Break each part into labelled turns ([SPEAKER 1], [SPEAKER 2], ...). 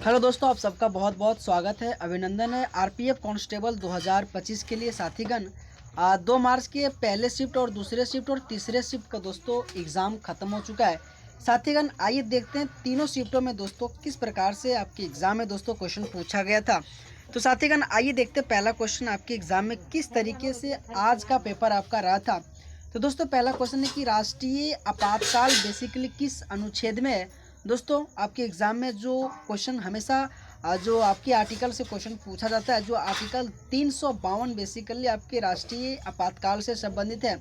[SPEAKER 1] Hello दोस्तों, आप सबका बहुत बहुत स्वागत है, अभिनंदन है। आरपीएफ कांस्टेबल 2025 के लिए साथीगण 2 मार्च के पहले शिफ्ट और दूसरे शिफ्ट और तीसरे शिफ्ट का दोस्तों एग्ज़ाम खत्म हो चुका है। साथीगण आइए देखते हैं तीनों शिफ्टों में दोस्तों किस प्रकार से आपके एग्ज़ाम में दोस्तों क्वेश्चन पूछा गया था। तो साथीगण आइए देखते हैं पहला क्वेश्चन आपके एग्ज़ाम में किस तरीके से आज का पेपर आपका रहा था। तो दोस्तों पहला क्वेश्चन है कि राष्ट्रीय आपातकाल बेसिकली किस अनुच्छेद में है। दोस्तों आपके एग्ज़ाम में जो क्वेश्चन हमेशा जो आपके आर्टिकल से क्वेश्चन पूछा जाता है, जो आर्टिकल 352 बेसिकली आपके राष्ट्रीय आपातकाल से संबंधित है।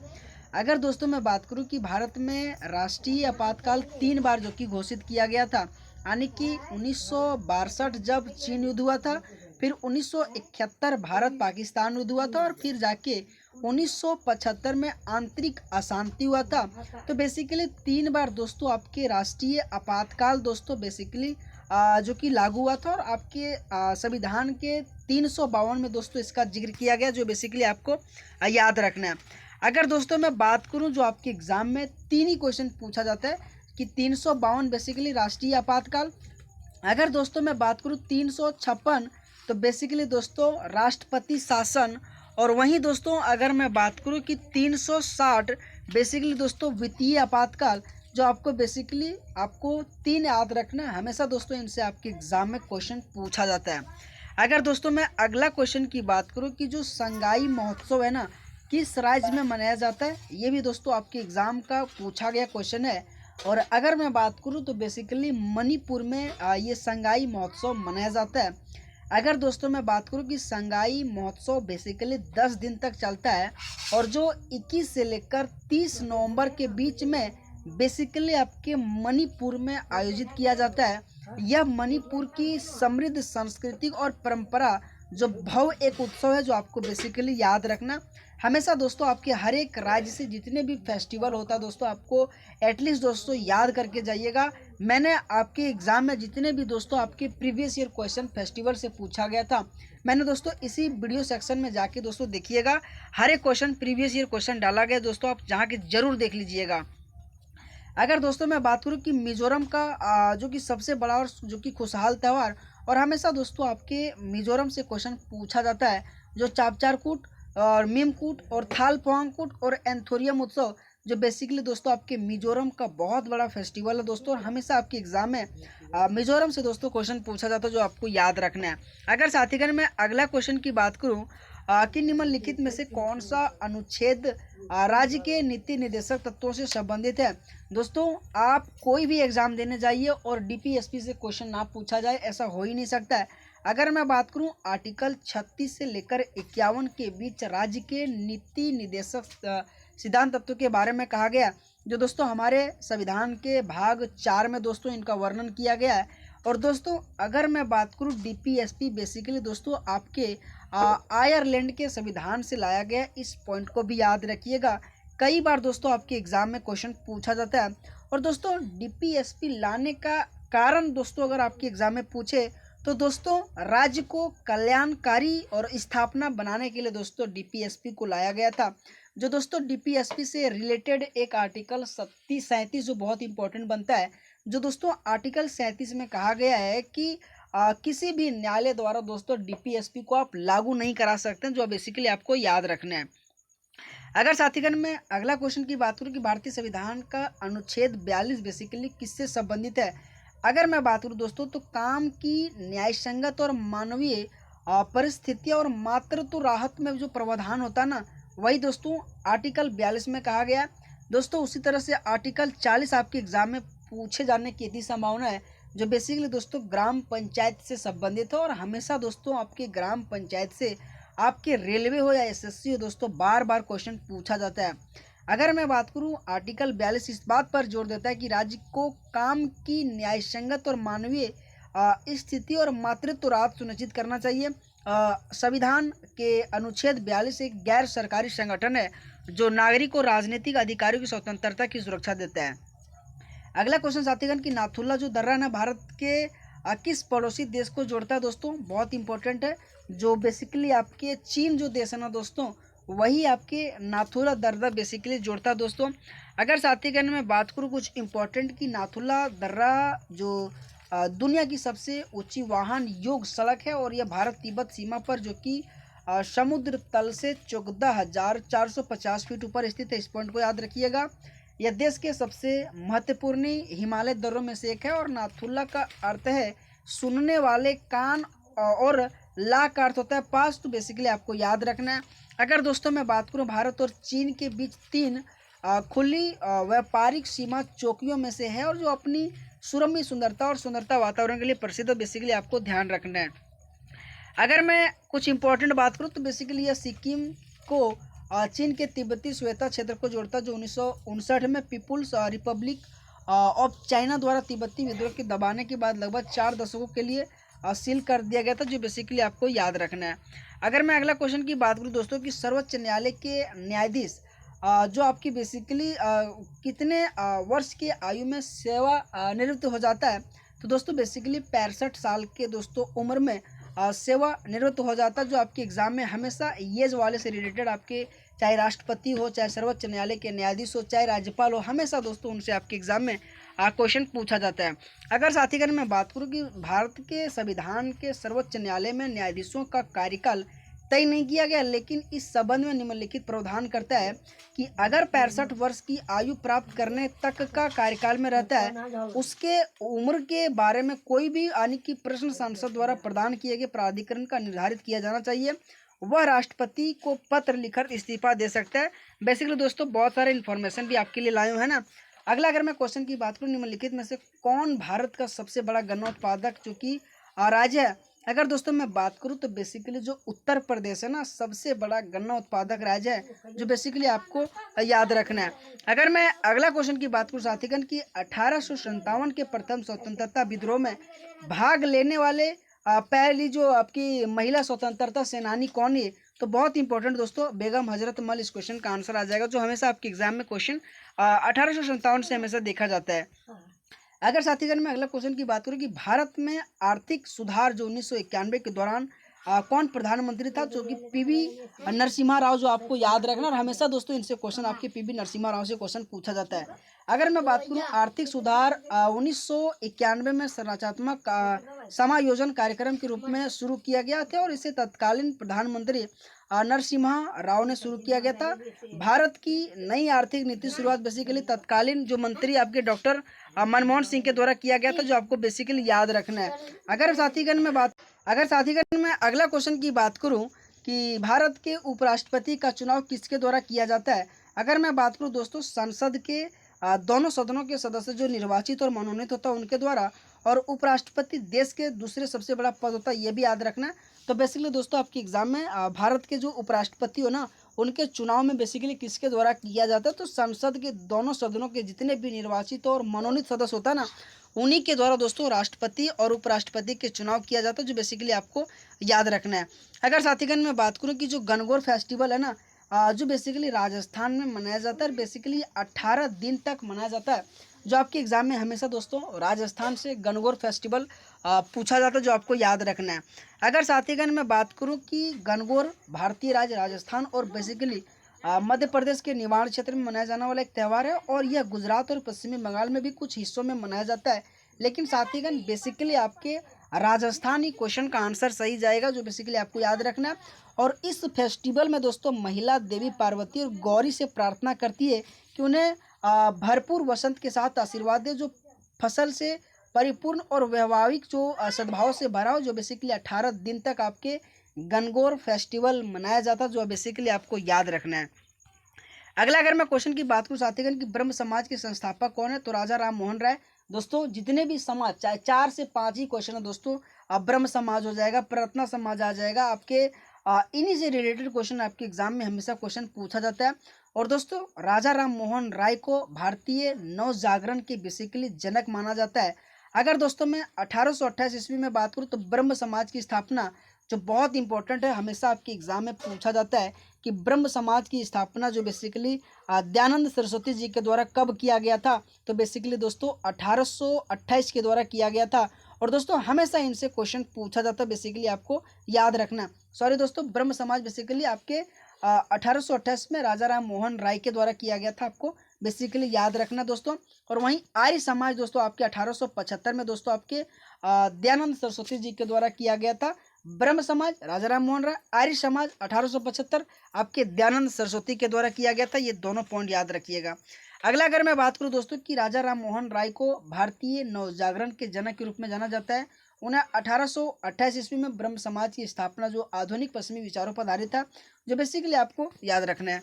[SPEAKER 1] अगर दोस्तों मैं बात करूं कि भारत में राष्ट्रीय आपातकाल 3 बार जो कि घोषित किया गया था, यानी कि 1962 जब चीन युद्ध हुआ था, फिर 1971 भारत पाकिस्तान युद्ध हुआ था और फिर जाके 1975 में आंतरिक अशांति हुआ था। तो बेसिकली 3 बार दोस्तों आपके राष्ट्रीय आपातकाल दोस्तों बेसिकली जो कि लागू हुआ था और आपके संविधान के 352 में दोस्तों इसका जिक्र किया गया, जो बेसिकली आपको याद रखना है। अगर दोस्तों मैं बात करूं जो आपके एग्जाम में 3 ही क्वेश्चन पूछा जाता है कि 352 बेसिकली राष्ट्रीय आपातकाल। अगर दोस्तों मैं बात करूं 356 तो बेसिकली दोस्तों राष्ट्रपति शासन। और वहीं दोस्तों अगर मैं बात करूं कि 360 बेसिकली दोस्तों वित्तीय आपातकाल, जो आपको बेसिकली आपको 3 याद रखना है हमेशा दोस्तों, इनसे आपके एग्जाम में क्वेश्चन पूछा जाता है। अगर दोस्तों मैं अगला क्वेश्चन की बात करूं कि जो संगाई महोत्सव है ना, किस राज्य में मनाया जाता है, ये भी दोस्तों आपके एग्जाम का पूछा गया क्वेश्चन है। और अगर मैं बात करूं तो बेसिकली मणिपुर में ये संगाई महोत्सव मनाया जाता है। अगर दोस्तों मैं बात करूं कि संगाई महोत्सव बेसिकली 10 दिन तक चलता है और जो 21 से लेकर 30 नवंबर के बीच में बेसिकली आपके मणिपुर में आयोजित किया जाता है। यह मणिपुर की समृद्ध संस्कृति और परंपरा जो भव्य एक उत्सव है, जो आपको बेसिकली याद रखना हमेशा दोस्तों आपके हर एक राज्य से जितने भी फेस्टिवल होता है दोस्तों आपको एटलीस्ट दोस्तों याद करके जाइएगा। मैंने आपके एग्जाम में जितने भी दोस्तों आपके प्रीवियस ईयर क्वेश्चन फेस्टिवल से पूछा गया था, मैंने दोस्तों इसी वीडियो सेक्शन में जाके दोस्तों देखिएगा, हर एक क्वेश्चन प्रीवियस ईयर क्वेश्चन डाला गया दोस्तों, आप जहाँ के जरूर देख लीजिएगा। अगर दोस्तों मैं बात करूं कि मिजोरम का जो कि सबसे बड़ा और जो कि खुशहाल त्यौहार, और हमेशा दोस्तों आपके मिजोरम से क्वेश्चन पूछा जाता है, जो चापचारकूट और मीमकूट और थालपोंगकूट और एंथोरियम उत्सव, जो बेसिकली दोस्तों आपके मिजोरम का बहुत बड़ा फेस्टिवल है दोस्तों, और हमेशा आपके एग्जाम में मिजोरम से दोस्तों क्वेश्चन पूछा जाता है, जो आपको याद रखना है। अगर साथीगण मैं अगला क्वेश्चन की बात करूं कि निम्नलिखित में से कौन सा अनुच्छेद राज्य के नीति निर्देशक तत्वों से संबंधित है। दोस्तों आप कोई भी एग्जाम देने जाइए और डीपीएसपी से क्वेश्चन ना पूछा जाए, ऐसा हो ही नहीं सकता है। अगर मैं बात करूं आर्टिकल 36 से लेकर 51 के बीच राज्य के नीति निर्देशक सिद्धांत तत्व के बारे में कहा गया, जो दोस्तों हमारे संविधान के भाग 4 में दोस्तों इनका वर्णन किया गया है। और दोस्तों अगर मैं बात करूं डीपीएसपी बेसिकली दोस्तों आपके आयरलैंड के संविधान से लाया गया, इस पॉइंट को भी याद रखिएगा। कई बार दोस्तों आपके एग्जाम में क्वेश्चन पूछा जाता है। और दोस्तों डीपीएसपी लाने का कारण दोस्तों अगर आपके एग्जाम में पूछे तो दोस्तों राज्य को कल्याणकारी और स्थापना बनाने के लिए दोस्तों डीपीएसपी को लाया गया था। जो दोस्तों डीपीएसपी से रिलेटेड एक आर्टिकल 37 जो बहुत इंपॉर्टेंट बनता है, जो दोस्तों आर्टिकल 37 में कहा गया है कि किसी भी न्यायालय द्वारा दोस्तों डीपीएसपी को आप लागू नहीं करा सकते हैं, जो बेसिकली आपको याद रखना है। अगर साथीगण मैं अगला क्वेश्चन की बात करूं कि भारतीय संविधान का अनुच्छेद 42 बेसिकली किससे संबंधित है। अगर मैं बात करूं दोस्तों तो काम की न्यायसंगत और मानवीय परिस्थितियां और मातृत्व राहत में जो प्रावधान होता है ना, वही दोस्तों आर्टिकल 42 में कहा गया। दोस्तों उसी तरह से आर्टिकल 40 आपके एग्जाम में पूछे जाने की यदि संभावना है, जो बेसिकली दोस्तों ग्राम पंचायत से संबंधित है। और हमेशा दोस्तों आपके ग्राम पंचायत से आपके रेलवे हो या एसएससी हो दोस्तों बार बार क्वेश्चन पूछा जाता है। अगर मैं बात करूं आर्टिकल 42 इस बात पर जोर देता है कि राज्य को काम की न्यायसंगत और मानवीय स्थिति और मातृत्व राहत सुनिश्चित करना चाहिए। संविधान के अनुच्छेद 42 एक गैर सरकारी संगठन है जो नागरिक और राजनीतिक अधिकारियों की स्वतंत्रता की सुरक्षा देता है। अगला क्वेश्चन साथीगण कि नाथुला जो दर्रा है भारत के किस पड़ोसी देश को जोड़ता है दोस्तों, बहुत इंपॉर्टेंट है। जो बेसिकली आपके चीन जो देश है ना दोस्तों, वही आपके नाथुला दर्रा बेसिकली जोड़ता है दोस्तों। अगर साथीगण मैं बात करूँ कुछ इंपॉर्टेंट कि नाथुला दर्रा जो दुनिया की सबसे ऊंची वाहन युग सड़क है और यह भारत तिब्बत सीमा पर जो कि समुद्र तल से 14,450 फीट ऊपर स्थित है। इस पॉइंट को याद रखिएगा। यह देश के सबसे महत्वपूर्ण हिमालय दर्रों में से एक है और नाथुला का अर्थ है सुनने वाले कान और ला का अर्थ होता है पास। तो बेसिकली आपको याद रखना है। अगर दोस्तों मैं बात करूं भारत और चीन के बीच 3 खुली व्यापारिक सीमा चौकियों में से है और जो अपनी सुरम्य सुंदरता और सुंदरता वातावरण के लिए प्रसिद्ध है। बेसिकली आपको ध्यान रखना है। अगर मैं कुछ इंपॉर्टेंट बात करूं तो बेसिकली यह सिक्किम को चीन के तिब्बती श्वेता क्षेत्र को जोड़ता है जो 1959 में पीपुल्स रिपब्लिक ऑफ चाइना द्वारा तिब्बती विद्रोह के दबाने के बाद लगभग 4 दशकों के लिए सील कर दिया गया था, जो बेसिकली आपको याद रखना है। अगर मैं अगला क्वेश्चन की बात करूं दोस्तों कि सर्वोच्च न्यायालय के न्यायाधीश जो आपकी बेसिकली कितने वर्ष की आयु में सेवा निवृत्त हो जाता है, तो दोस्तों बेसिकली 65 साल के दोस्तों उम्र में सेवा निवृत्त हो जाता है। जो आपके एग्जाम में हमेशा एज वाले से रिलेटेड आपके चाहे राष्ट्रपति हो, चाहे सर्वोच्च न्यायालय के न्यायाधीश हो, चाहे राज्यपाल हो, हमेशा दोस्तों उनसे आपके एग्जाम में क्वेश्चन पूछा जाता है। अगर साथीगण मैं बात करूँ कि भारत के संविधान के सर्वोच्च न्यायालय में न्यायाधीशों का कार्यकाल तय नहीं किया गया, लेकिन इस संबंध में निम्नलिखित प्रावधान करता है कि अगर 65 वर्ष की आयु प्राप्त करने तक का कार्यकाल में रहता है, उसके उम्र के बारे में कोई भी यानी कि प्रश्न सांसद द्वारा प्रदान किए गए प्राधिकरण का निर्धारित किया जाना चाहिए। वह राष्ट्रपति को पत्र लिखकर इस्तीफा दे सकता है। बेसिकली दोस्तों बहुत सारे इन्फॉर्मेशन भी आपके लिए लाए हूँ, है ना। अगला अगर मैं क्वेश्चन की बात करूँ निम्नलिखित में से कौन भारत का सबसे बड़ा गन्ना उत्पादक जो कि राज्य है। अगर दोस्तों मैं बात करूं तो बेसिकली जो उत्तर प्रदेश है ना सबसे बड़ा गन्ना उत्पादक राज्य है, जो बेसिकली आपको याद रखना है। अगर मैं अगला क्वेश्चन की बात करूं साथीगण की 1857 के प्रथम स्वतंत्रता विद्रोह में भाग लेने वाले पहली जो आपकी महिला स्वतंत्रता सेनानी कौन है, तो बहुत इंपॉर्टेंट दोस्तों बेगम हजरत महल इस क्वेश्चन का आंसर आ जाएगा, जो हमेशा आपके एग्जाम में क्वेश्चन 1857 से हमेशा देखा जाता है। अगर साथीगण मैं अगला क्वेश्चन की बात करूं कि भारत में आर्थिक सुधार जो 1991 के दौरान कौन प्रधानमंत्री था, जो कि पीवी नरसिम्हा राव, जो आपको याद रखना। और हमेशा दोस्तों इनसे क्वेश्चन आपके पीवी नरसिम्हा राव से क्वेश्चन पूछा जाता है। अगर मैं बात करूं आर्थिक सुधार 1991 में संरचनात्मक समायोजन कार्यक्रम के रूप में शुरू किया गया था और इसे तत्कालीन प्रधानमंत्री नरसिम्हा राव ने शुरू किया गया था। भारत की नई आर्थिक नीति शुरुआत बेसिकली तत्कालीन जो मंत्री आपके डॉक्टर मनमोहन सिंह के द्वारा किया गया था, जो आपको बेसिकली याद रखना है। अगर साथीगण मैं अगला क्वेश्चन की बात करूं कि भारत के उपराष्ट्रपति का चुनाव किसके द्वारा किया जाता है। अगर मैं बात करूं दोस्तों संसद के दोनों सदनों के सदस्य जो निर्वाचित और मनोनीत होता है उनके द्वारा, और उपराष्ट्रपति देश के दूसरे सबसे बड़ा पद होता है, ये भी याद रखना है। तो बेसिकली दोस्तों आपके एग्जाम में भारत के जो उपराष्ट्रपति हो ना उनके चुनाव में बेसिकली किसके द्वारा किया जाता है, तो संसद के दोनों सदनों के जितने भी निर्वाचित और मनोनीत सदस्य होता है ना उन्हीं के द्वारा दोस्तों राष्ट्रपति और उपराष्ट्रपति के चुनाव किया जाता है, जो बेसिकली आपको याद रखना है। अगर साथीगण मैं बात करूं कि जो गणगौर फेस्टिवल है ना जो बेसिकली राजस्थान में मनाया जाता है, बेसिकली 18 दिन तक मनाया जाता है, जो आपके एग्जाम में हमेशा दोस्तों राजस्थान से गणगौर फेस्टिवल पूछा जाता है, जो आपको याद रखना है। अगर साथीगण मैं बात करूं कि गणगौर भारतीय राज्य राजस्थान और बेसिकली मध्य प्रदेश के निवाड़ क्षेत्र में मनाया जाने वाला एक त्यौहार है और यह गुजरात और पश्चिमी बंगाल में भी कुछ हिस्सों में मनाया जाता है, लेकिन साथीगण बेसिकली आपके राजस्थान ही क्वेश्चन का आंसर सही जाएगा, जो बेसिकली आपको याद रखना है। और इस फेस्टिवल में दोस्तों महिला देवी पार्वती और गौरी से प्रार्थना करती है कि उन्हें भरपूर वसंत के साथ आशीर्वाद दे, जो फसल से परिपूर्ण और वैवाहिक जो सद्भाव से भरा हो, जो बेसिकली 18 दिन तक आपके गणगौर फेस्टिवल मनाया जाता है, जो बेसिकली आपको याद रखना है। अगला अगर मैं क्वेश्चन की बात करूं साथीगण कि ब्रह्म समाज के संस्थापक कौन है, तो राजा राम मोहन राय। दोस्तों जितने भी समाज चाहे 4 से 5 ही क्वेश्चन है दोस्तों, ब्रह्म समाज हो जाएगा, प्रार्थना समाज आ जाएगा, आपके इन्हीं से रिलेटेड क्वेश्चन आपके एग्जाम में हमेशा क्वेश्चन पूछा जाता है। और दोस्तों राजा राम मोहन राय को भारतीय नव जागरण के बेसिकली जनक माना जाता है। अगर दोस्तों मैं 1828 ईस्वी में बात करूं तो ब्रह्म समाज की स्थापना जो बहुत इंपॉर्टेंट है, हमेशा आपके एग्जाम में पूछा जाता है कि ब्रह्म समाज की स्थापना जो बेसिकली दयानंद सरस्वती जी के द्वारा कब किया गया था, तो बेसिकली दोस्तों 1828 के द्वारा किया गया था। और दोस्तों हमेशा इनसे क्वेश्चन पूछा जाता है, बेसिकली आपको याद रखना। सॉरी दोस्तों, ब्रह्म समाज बेसिकली आपके 1828 में राजा राम मोहन राय के द्वारा किया गया था, आपको बेसिकली याद रखना दोस्तों। और वहीं आर्य समाज दोस्तों आपके 1875 में दोस्तों आपके दयानंद सरस्वती जी के द्वारा किया गया था। ब्रह्म समाज राजा राम मोहन राय, आर्य समाज 1875 आपके दयानंद सरस्वती के द्वारा किया गया था। ये दोनों पॉइंट याद रखिएगा। अगला अगर मैं बात करूं दोस्तों कि राजा राम मोहन राय को भारतीय नवजागरण के जनक के रूप में जाना जाता है। उन्हें 1828 ईस्वी में ब्रह्म समाज की स्थापना जो आधुनिक पश्चिमी विचारों पर आधारित था, जो बेसिकली आपको याद रखना है।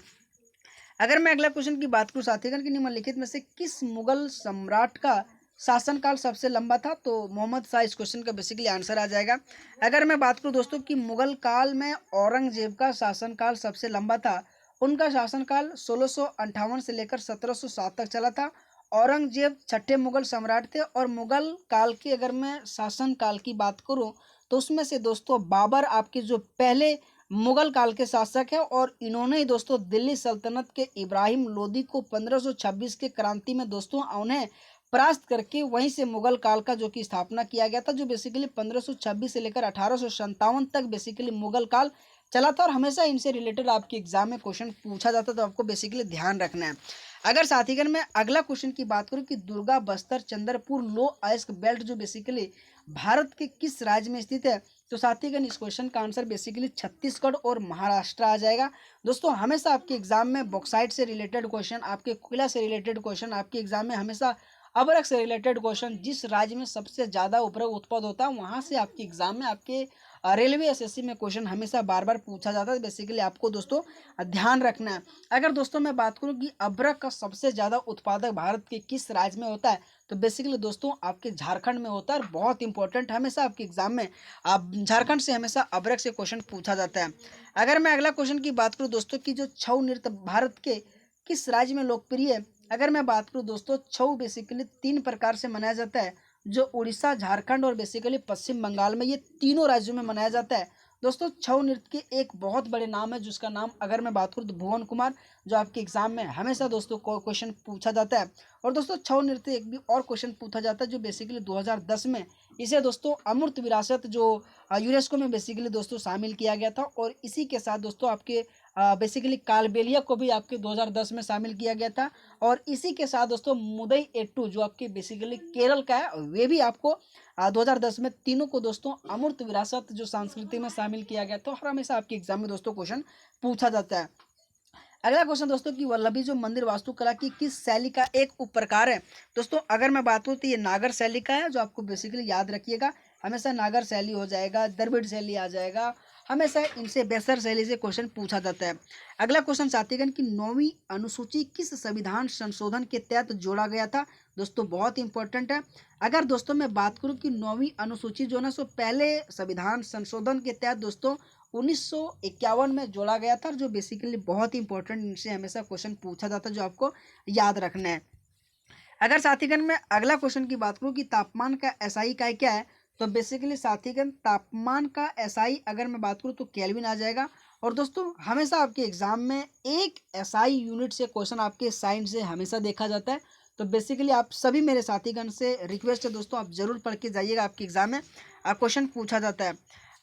[SPEAKER 1] अगर मैं अगला क्वेश्चन की बात करूं साथीगण कि निम्नलिखित में से किस मुगल सम्राट का शासनकाल सबसे लंबा था, तो मोहम्मद शाह इस क्वेश्चन का बेसिकली आंसर आ जाएगा। अगर मैं बात करूं दोस्तों कि मुगल काल में औरंगजेब का शासनकाल सबसे लंबा था, उनका शासनकाल 1658 से लेकर 1707 तक चला था। औरंगजेब छठे मुगल सम्राट थे। और मुगल काल की अगर मैं शासन काल की बात करूं तो उसमें से दोस्तों बाबर आपके जो पहले मुगल काल के शासक हैं, और इन्होंने ही दोस्तों दिल्ली सल्तनत के इब्राहिम लोदी को 1526 के क्रांति में दोस्तों उन्हें परास्त करके वहीं से मुगल काल का जो कि स्थापना किया गया था, जो बेसिकली 1526 से लेकर 1857 तक बेसिकली मुगल काल चला था। और हमेशा इनसे रिलेटेड आपके एग्जाम में क्वेश्चन पूछा जाता, तो आपको बेसिकली ध्यान रखना है। अगर साथीगण मैं अगला क्वेश्चन की बात करूं कि दुर्गा बस्तर चंद्रपुर लो अयस्क बेल्ट जो बेसिकली भारत के किस राज्य में स्थित है, तो साथीगण इस क्वेश्चन का आंसर बेसिकली छत्तीसगढ़ और महाराष्ट्र आ जाएगा। दोस्तों हमेशा आपके एग्जाम में बॉक्साइट से रिलेटेड क्वेश्चन, आपके कोयला से रिलेटेड क्वेश्चन, आपके एग्जाम में हमेशा अबरक से रिलेटेड क्वेश्चन, जिस राज्य में सबसे ज्यादा उपरक उत्पाद होता है वहां से आपके एग्जाम में आपके रेलवे एसएससी में क्वेश्चन हमेशा बार बार पूछा जाता है। बेसिकली आपको दोस्तों ध्यान रखना है। अगर दोस्तों मैं बात करूं कि अबरक का सबसे ज्यादा उत्पादक भारत के किस राज्य में होता है, तो बेसिकली दोस्तों आपके झारखंड में होता है। बहुत इंपॉर्टेंट, हमेशा आपके एग्जाम में आप झारखंड से हमेशा अबरक से क्वेश्चन पूछा जाता है। अगर मैं अगला क्वेश्चन की बात करूं दोस्तों कि जो छऊ नृत्य भारत के किस राज्य में लोकप्रिय है, अगर मैं बात करूं दोस्तों छऊ बेसिकली 3 प्रकार से मनाया जाता है, जो उड़ीसा, झारखंड और बेसिकली पश्चिम बंगाल में, ये तीनों राज्यों में मनाया जाता है। दोस्तों छऊ नृत्य के एक बहुत बड़े नाम है जिसका नाम अगर मैं बात करूं तो भुवन कुमार, जो आपके एग्जाम में हमेशा दोस्तों क्वेश्चन पूछा जाता है। और दोस्तों छऊ नृत्य एक भी और क्वेश्चन पूछा जाता है जो बेसिकली 2010 में इसे दोस्तों अमूर्त विरासत जो यूनेस्को में बेसिकली दोस्तों शामिल किया गया था। और इसी के साथ दोस्तों आपके बेसिकली कालबेलिया को भी आपके 2010 में शामिल किया गया था। और इसी के साथ दोस्तों मुदई एट्टू जो आपके बेसिकली केरल का है, वे भी आपको 2010 में तीनों को दोस्तों अमूर्त विरासत जो संस्कृति में शामिल किया गया था। और हमेशा आपके एग्जाम में दोस्तों क्वेश्चन पूछा जाता है। अगला क्वेश्चन दोस्तों कि वल्लभी जो मंदिर वास्तुकला की किस शैली का एक उप प्रकार है, दोस्तों अगर मैं बात करूं तो ये नागर शैली का है, जो आपको बेसिकली याद रखिएगा। हमेशा नागर शैली हो जाएगा, द्रविड़ शैली आ जाएगा, हमेशा इनसे बेसर शैली से क्वेश्चन पूछा जाता है। अगला क्वेश्चन साथीगण की 9वीं अनुसूची किस संविधान संशोधन के तहत जोड़ा गया था, दोस्तों बहुत इंपॉर्टेंट है। अगर दोस्तों मैं बात करूं कि 9वीं अनुसूची जो है ना सो पहले संविधान संशोधन के तहत दोस्तों 1951 में जोड़ा गया था, जो बेसिकली बहुत इंपॉर्टेंट, इनसे हमेशा क्वेश्चन पूछा जाता है, जो आपको याद रखना है। अगर साथीगण मैं अगला क्वेश्चन की बात करूं कि तापमान का एसआई इकाई क्या है, तो बेसिकली साथीगण तापमान का एसआई अगर मैं बात करूं तो केल्विन आ जाएगा। और दोस्तों हमेशा आपके एग्जाम में एक एसआई यूनिट से क्वेश्चन आपके साइंस से हमेशा देखा जाता है। तो बेसिकली आप सभी मेरे साथीगण से रिक्वेस्ट है दोस्तों, आप जरूर पढ़ के जाइएगा, आपके एग्जाम में क्वेश्चन पूछा जाता है।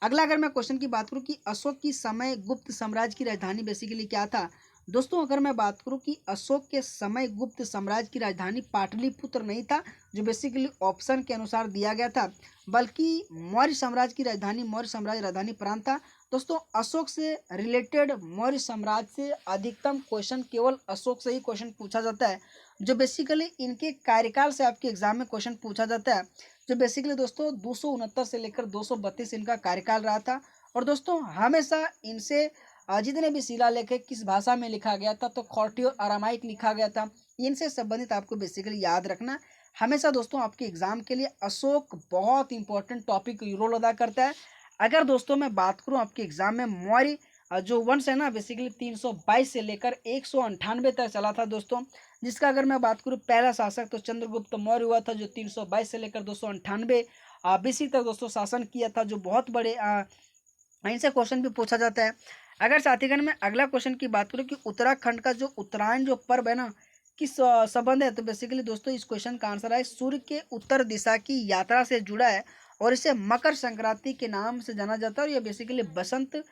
[SPEAKER 1] अगला अगर मैं क्वेश्चन की बात करूं कि अशोक की समय गुप्त साम्राज्य की राजधानी बेसिकली क्या था, दोस्तों अगर मैं बात करूं कि अशोक के समय गुप्त साम्राज्य की राजधानी पाटलिपुत्र नहीं था, जो बेसिकली ऑप्शन के अनुसार दिया गया था, बल्कि मौर्य साम्राज्य की राजधानी, मौर्य साम्राज्य राजधानी प्रांत था। दोस्तों अशोक से रिलेटेड मौर्य साम्राज्य से अधिकतम क्वेश्चन केवल अशोक से ही क्वेश्चन पूछा जाता है, जो बेसिकली इनके कार्यकाल से आपके एग्जाम में क्वेश्चन पूछा जाता है, जो बेसिकली दोस्तों 269 से लेकर 232 इनका कार्यकाल रहा था। और दोस्तों हमेशा इनसे जितने भी शिलालेख है किस भाषा में लिखा गया था, तो खौटी और अरामाइक लिखा गया था। इनसे संबंधित आपको बेसिकली याद रखना। हमेशा दोस्तों आपके एग्जाम के लिए अशोक बहुत इंपॉर्टेंट टॉपिक रोल अदा करता है। अगर दोस्तों मैं बात करूं आपके एग्जाम में मौर्य जो वंश है ना बेसिकली 322 से लेकर 198 तक चला था दोस्तों, जिसका अगर मैं बात करूं पहला शासक तो चंद्रगुप्त मौर्य हुआ था, जो 322 से लेकर 298 बीसी तक दोस्तों शासन किया था, जो बहुत बड़े इनसे क्वेश्चन भी पूछा जाता है। अगर साथीगण मैं अगला क्वेश्चन की बात करूं कि उत्तराखंड का जो उत्तरायण जो पर्व है ना किस संबंध है, तो बेसिकली दोस्तों इस क्वेश्चन का आंसर है सूर्य के उत्तर दिशा की यात्रा से जुड़ा है, और इसे मकर संक्रांति के नाम से जाना जाता है। और यह बेसिकली बसंत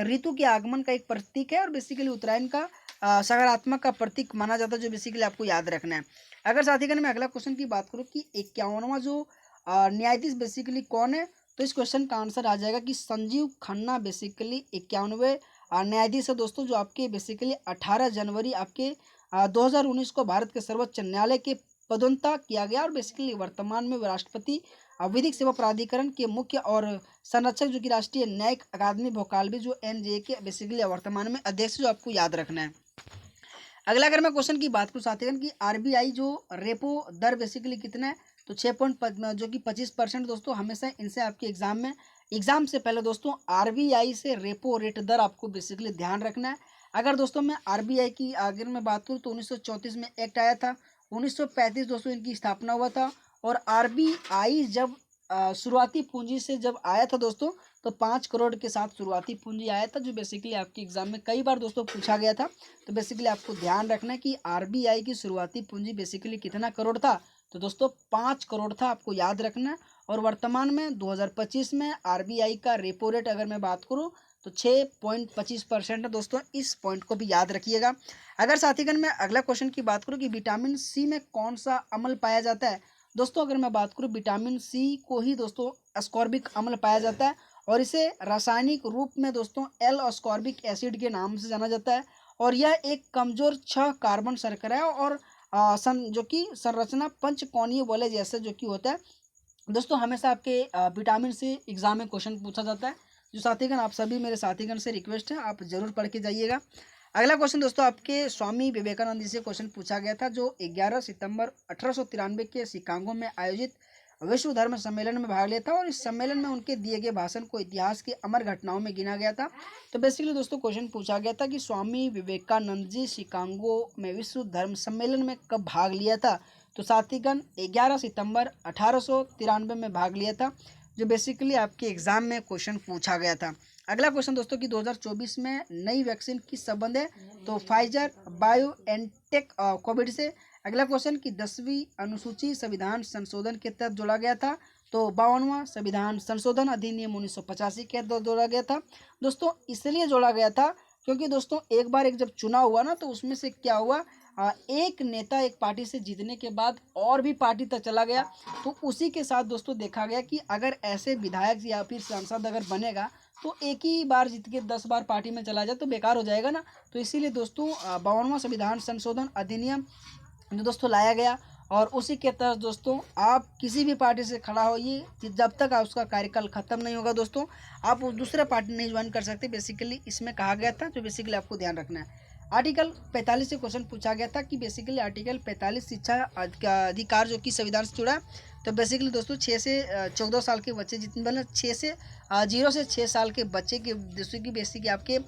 [SPEAKER 1] ऋतु के आगमन का एक प्रतीक है, और बेसिकली उत्तरायण का सकारात्मक का प्रतीक माना जाता है, जो बेसिकली आपको याद रखना है। अगर साथीगण मैं अगला क्वेश्चन की बात करूँ कि 51वां जो न्यायाधीश बेसिकली कौन है, तो इस क्वेश्चन का आंसर आ जाएगा कि संजीव खन्ना बेसिकली 51वें न्यायाधीश है दोस्तों, जो आपके बेसिकली 18 जनवरी आपके 2019 को भारत के सर्वोच्च न्यायालय के पदोन्नत किया गया और बेसिकली वर्तमान में राष्ट्रपति विधिक सेवा प्राधिकरण के मुख्य और संरक्षक जो कि राष्ट्रीय न्यायिक अकादमी भोपाल भी जो एनजे के बेसिकली वर्तमान में अध्यक्ष, जो आपको याद रखना है। अगला अगर मैं क्वेश्चन की बात करूँ साथीगण की आरबीआई जो रेपो दर बेसिकली कितना है, तो 6 जो कि 25% दोस्तों। हमेशा इनसे आपके एग्जाम से पहले दोस्तों आरबीआई से रेपो रेट दर आपको बेसिकली ध्यान रखना है। अगर दोस्तों मैं आरबीआई की अगर मैं बात करूँ तो 1934 में एक्ट आया था, 1935 दोस्तों इनकी स्थापना हुआ था। और आरबीआई जब शुरुआती पूंजी से जब आया था दोस्तों, तो 5 करोड़ के साथ शुरुआती पूंजी आया था, जो बेसिकली आपके एग्जाम में कई बार दोस्तों पूछा गया था। तो बेसिकली आपको ध्यान रखना है कि आरबीआई की शुरुआती पूंजी बेसिकली कितना करोड़ था, तो दोस्तों 5 करोड़ था, आपको याद रखना है। और वर्तमान में 2025 में आरबीआई का रेपो रेट अगर मैं बात करूँ तो 6.25% है दोस्तों, इस पॉइंट को भी याद रखिएगा। अगर साथीगण मैं अगला क्वेश्चन की बात करूँ कि विटामिन सी में कौन सा अम्ल पाया जाता है, दोस्तों अगर मैं बात करूँ विटामिन सी को ही दोस्तों अस्कॉर्बिक अम्ल पाया जाता है, और इसे रासायनिक रूप में दोस्तों एल अस्कॉर्बिक एसिड के नाम से जाना जाता है। और यह एक कमजोर 6 कार्बन शर्करा है और जो कि संरचना पंचकोणीय वलय जैसे जो कि होता है दोस्तों। हमेशा आपके विटामिन सी एग्जाम में क्वेश्चन पूछा जाता है, जो साथीगण आप सभी मेरे साथीगण से रिक्वेस्ट है आप जरूर पढ़ के जाइएगा। अगला क्वेश्चन दोस्तों आपके स्वामी विवेकानंद जी से क्वेश्चन पूछा गया था, जो 11 सितंबर 1893 के शिकागो में आयोजित विश्व धर्म सम्मेलन में भाग लिया था, और इस सम्मेलन में उनके दिए गए भाषण को इतिहास की अमर घटनाओं में गिना गया था। तो बेसिकली दोस्तों क्वेश्चन पूछा गया था कि स्वामी विवेकानंद जी शिकागो में विश्व धर्म सम्मेलन में कब भाग लिया था, तो साथीगण 11 सितंबर 1893 में भाग लिया था, जो बेसिकली आपके एग्जाम में क्वेश्चन पूछा गया था। अगला क्वेश्चन दोस्तों कि 2024 में नई वैक्सीन किस संबंध है, तो फाइजर बायोएनटेक कोविड से। अगला क्वेश्चन कि 10वीं अनुसूची संविधान संशोधन के तहत जोड़ा गया था, तो 52वां संविधान संशोधन अधिनियम 1985 के तहत जोड़ा गया था। दोस्तों इसलिए जोड़ा गया था क्योंकि दोस्तों एक बार एक जब चुनाव हुआ ना, तो उसमें से क्या हुआ, एक नेता एक पार्टी से जीतने के बाद और भी पार्टी तक चला गया, तो उसी के साथ दोस्तों देखा गया कि अगर ऐसे विधायक या फिर सांसद अगर बनेगा तो एक ही बार जीत के 10 बार पार्टी में चला जाए तो बेकार हो जाएगा ना। तो इसीलिए दोस्तों 52वां संविधान संशोधन अधिनियम जो दोस्तों लाया गया, और उसी के तहत दोस्तों आप किसी भी पार्टी से खड़ा होइए, जब तक आप उसका कार्यकाल खत्म नहीं होगा दोस्तों आप दूसरे पार्टी नहीं ज्वाइन कर सकते, बेसिकली इसमें कहा गया था, जो बेसिकली आपको ध्यान रखना है। आर्टिकल 45 से क्वेश्चन पूछा गया था कि बेसिकली आर्टिकल 45 शिक्षा का अधिकार जो कि संविधान से जुड़ा है। तो बेसिकली दोस्तों 6 से 14 साल के बच्चे जितने मतलब 0 से 6 साल के बच्चे के दोस्तों की बेसिक आपके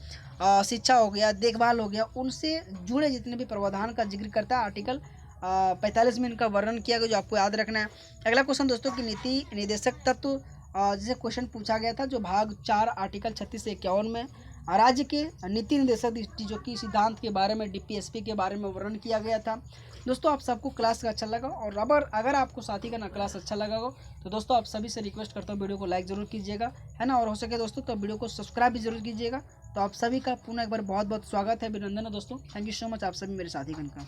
[SPEAKER 1] शिक्षा हो गया, देखभाल हो गया, उनसे जुड़े जितने भी प्रावधान का जिक्र करता है आर्टिकल 45 में इनका वर्णन किया गया, जो आपको याद रखना है। अगला क्वेश्चन दोस्तों की नीति निर्देशक तत्व जिसे क्वेश्चन पूछा गया था, जो भाग 4 आर्टिकल 36 से 51 में राज्य के नीति निर्देशक जो कि सिद्धांत के बारे में डीपीएसपी के बारे में वर्णन किया गया था। दोस्तों आप सबको क्लास अच्छा लगा, और अगर आपको साथी का ना क्लास अच्छा लगा हो तो दोस्तों आप सभी से रिक्वेस्ट करता हूँ वीडियो को लाइक जरूर कीजिएगा, है ना, और हो सके दोस्तों तो वीडियो को सब्सक्राइब भी जरूर कीजिएगा। तो आप सभी का पुनः एक बार बहुत बहुत स्वागत है, अभिनंदन है दोस्तों। थैंक यू सो मच आप सभी मेरे साथीगण का।